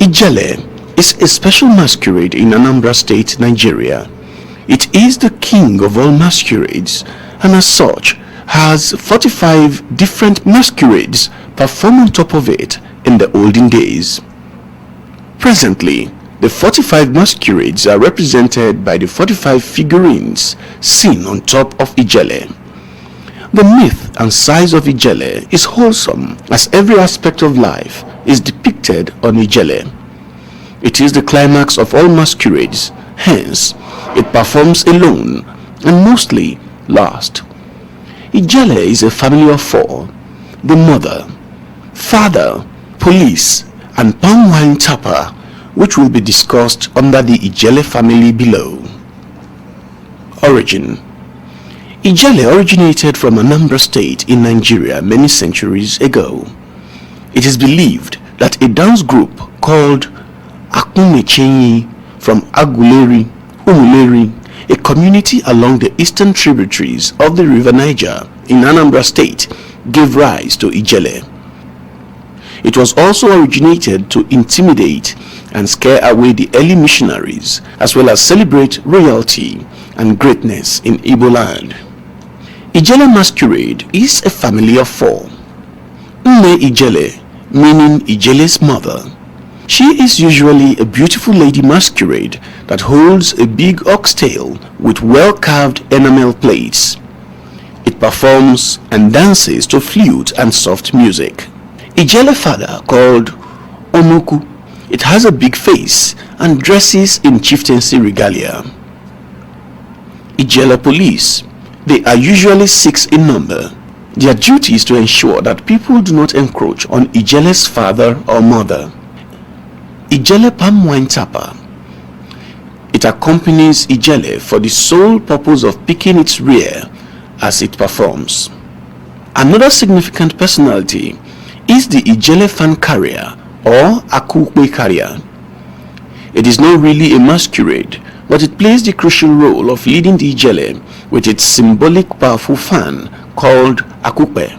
Ijele is a special masquerade in Anambra State, Nigeria. It is the king of all masquerades and as such has 45 different masquerades performed on top of it in the olden days. Presently, the 45 masquerades are represented by the 45 figurines seen on top of Ijele. The myth and size of Ijele is wholesome as every aspect of life is depicted on Ijele. It is the climax of all masquerades, hence it performs alone and mostly last. Ijele is a family of four: the mother, father, police, and palm wine tapper, which will be discussed under the Ijele family below. Origin: Ijele originated from Anambra State in Nigeria many centuries ago. It is believed that a dance group called Akumechenyi from Aguleri, Umuleri, a community along the eastern tributaries of the river Niger in Anambra State, gave rise to Ijele. It was also originated to intimidate and scare away the early missionaries, as well as celebrate royalty and greatness in Igbo land. Ijele masquerade is a family of four. Nne Ijele, meaning Ijele's mother. She is usually a beautiful lady masquerade that holds a big oxtail with well-carved enamel plates. It performs and dances to flute and soft music. Ijele father, called Onuku, it has a big face and dresses in chieftaincy regalia. Ijele police, they are usually 6 in number. Their duty is to ensure that people do not encroach on Ijele's father or mother. Ijele palm wine tapper. It accompanies Ijele for the sole purpose of picking its rear as it performs. Another significant personality is the Ijele fan carrier or Akukwe carrier. It is not really a masquerade, but it plays the crucial role of leading the Ijele with its symbolic powerful fan called Akukwe.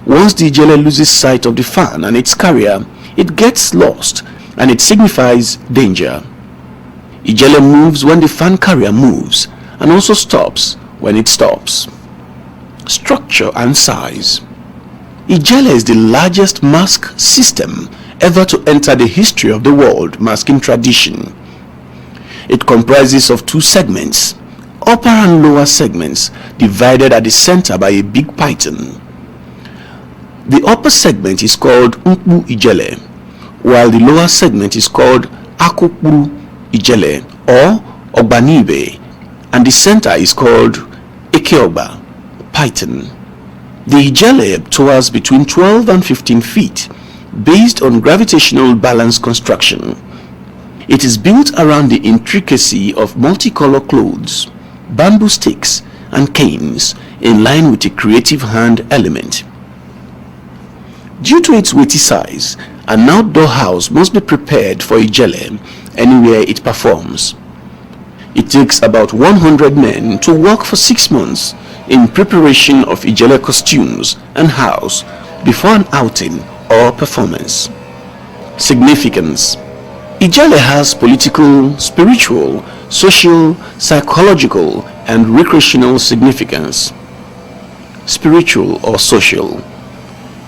Once the Ijele loses sight of the fan and its carrier, it gets lost and it signifies danger. Ijele moves when the fan carrier moves and also stops when it stops. Structure and size. Ijele is the largest mask system ever to enter the history of the world masking tradition. It comprises of 2 segments, upper and lower segments divided at the center by a big python. The upper segment is called Nkpu Ijele, while the lower segment is called Akukpuru Ijele or Ogbanibe, and the center is called Ekeoba, Python. The Ijele tours between 12 and 15 feet based on gravitational balance construction. It is built around the intricacy of multicolor clothes, bamboo sticks, and canes in line with a creative hand element. Due to its weighty size, an outdoor house must be prepared for Ijele anywhere it performs. It takes about 100 men to work for 6 months in preparation of Ijele costumes and house before an outing or performance. Significance. Ijele has political, spiritual, social, psychological, and recreational significance. Spiritual or social.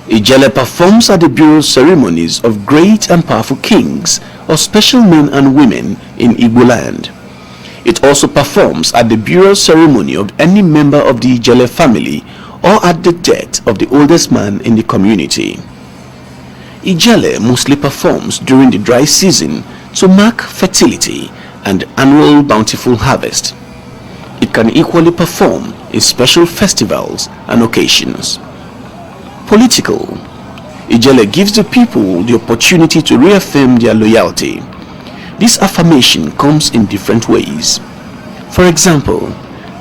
Ijele performs at the burial ceremonies of great and powerful kings or special men and women in Igbo land. It also performs at the burial ceremony of any member of the Ijele family or at the death of the oldest man in the community. Ijele mostly performs during the dry season to mark fertility and annual bountiful harvest. It can equally perform in special festivals and occasions. Political. Ijele gives the people the opportunity to reaffirm their loyalty. This affirmation comes in different ways. For example,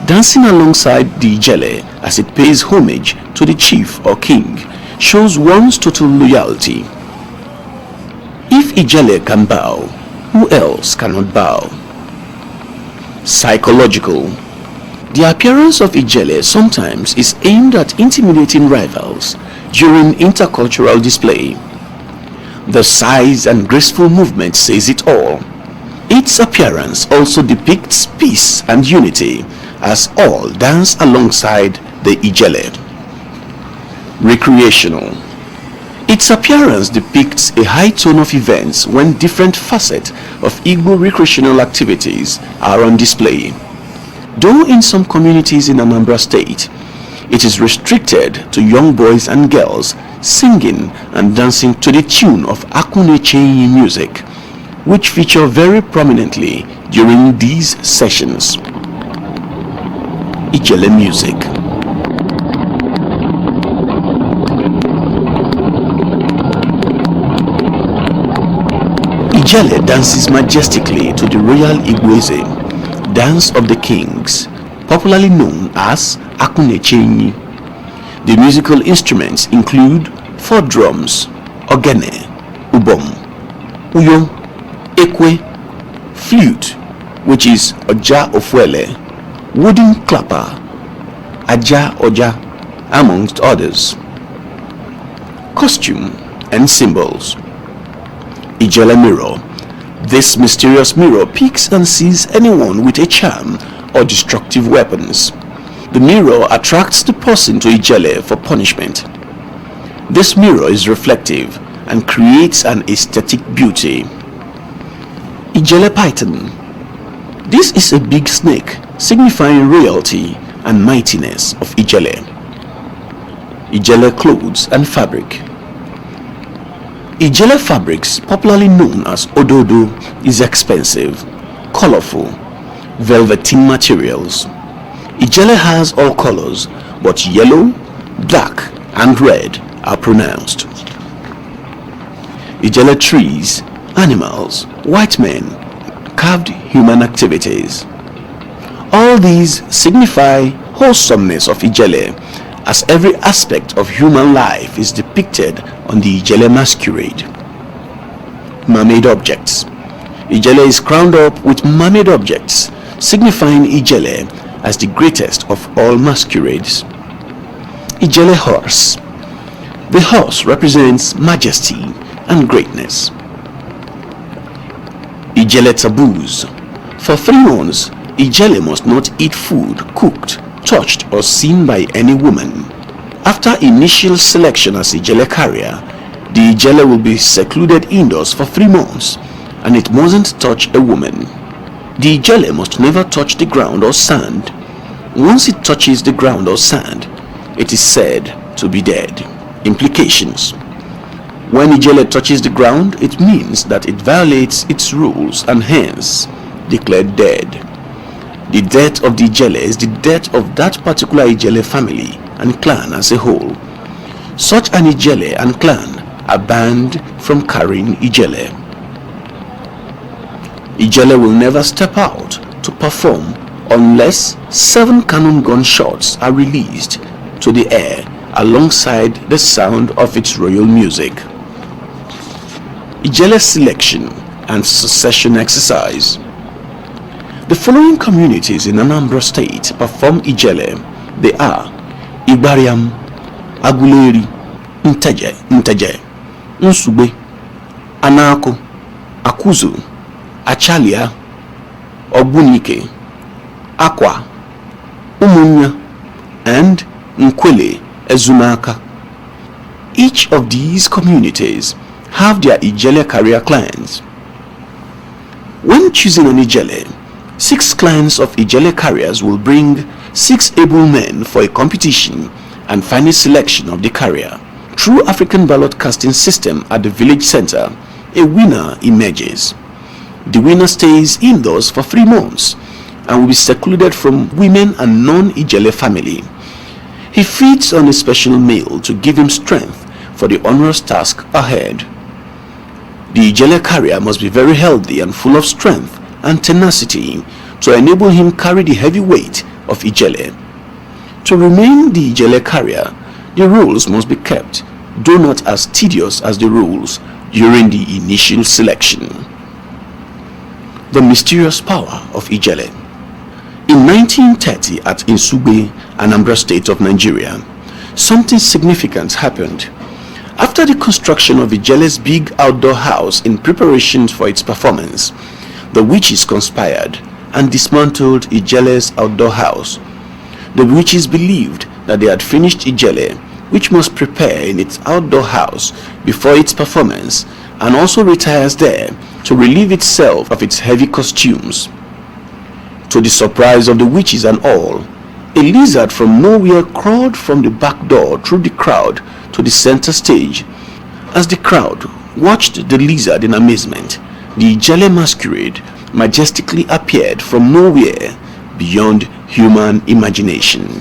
dancing alongside the Ijele as it pays homage to the chief or king shows one's total loyalty. If Ijele can bow, who else cannot bow? Psychological. The appearance of Ijele sometimes is aimed at intimidating rivals during intercultural display. The size and graceful movement says it all. Its appearance also depicts peace and unity as all dance alongside the ijele. Recreational. Its appearance depicts a high tone of events when different facets of Igbo recreational activities are on display. Though in some communities in Anambra State, it is restricted to young boys and girls singing and dancing to the tune of Ijele music, which feature very prominently during these sessions. Ijele music. Ijele dances majestically to the royal Igweze, dance of the kings, popularly known as Ijele. The musical instruments include 4 drums, ogene, ubom, uyo, ekwe, flute, which is oja ofuele, wooden clapper, aja oja, amongst others. Costume and symbols. Ijele mirror. This mysterious mirror peeks and sees anyone with a charm or destructive weapons. The mirror attracts the person to Ijele for punishment. This mirror is reflective and creates an aesthetic beauty. Ijele python. This is a big snake signifying royalty and mightiness of Ijele. Ijele clothes and fabric. Ijele fabrics, popularly known as ododo, is expensive, colorful, velveteen materials. Ijele has all colors, but yellow, black, and red are pronounced. Ijele trees, animals, white men, carved human activities. All these signify wholesomeness of Ijele, as every aspect of human life is depicted on the Ijele masquerade. Mermaid objects. Ijele is crowned up with mermaid objects, signifying Ijele as the greatest of all masquerades. Ijele horse. The horse represents majesty and greatness. Ijele taboos. For 3 months, Ijele must not eat food cooked, touched, or seen by any woman. After initial selection as Ijele carrier, the Ijele will be secluded indoors for 3 months, and it mustn't touch a woman. The Ijele must never touch the ground or sand. Once it touches the ground or sand, it is said to be dead. Implications. When Ijele touches the ground, it means that it violates its rules and hence declared dead. The death of the Ijele is the death of that particular Ijele family and clan as a whole. Such an Ijele and clan are banned from carrying Ijele. Ijele will never step out to perform unless 7 cannon gun shots are released to the air alongside the sound of its royal music. Ijele selection and succession exercise. The following communities in Anambra State perform Ijele. They are Igbariam, Aguleri, Nteje, Nsugbe, Anako, Akuzu, Achalia, Ogbunike, Akwa, Umunya, and Nkwele Ezunaka. Each of these communities have their Ijele carrier clans. When choosing an Ijele, 6 clans of Ijele carriers will bring 6 able men for a competition and final selection of the carrier. Through African ballot casting system at the village center, a winner emerges. The winner stays indoors for 3 months and will be secluded from women and non-Ijele family. He feeds on a special meal to give him strength for the onerous task ahead. The Ijele carrier must be very healthy and full of strength and tenacity to enable him carry the heavy weight of Ijele. To remain the Ijele carrier, the rules must be kept, though not as tedious as the rules during the initial selection. The mysterious power of Ijele. In 1930 at Nsugbe, Anambra State of Nigeria, something significant happened. After the construction of Ijele's big outdoor house in preparation for its performance, the witches conspired and dismantled Ijele's outdoor house. The witches believed that they had finished Ijele, which must prepare in its outdoor house before its performance, and also retires there to relieve itself of its heavy costumes. To the surprise of the witches and all, a lizard from nowhere crawled from the back door through the crowd to the center stage. As the crowd watched the lizard in amazement, the ijele masquerade majestically appeared from nowhere beyond human imagination.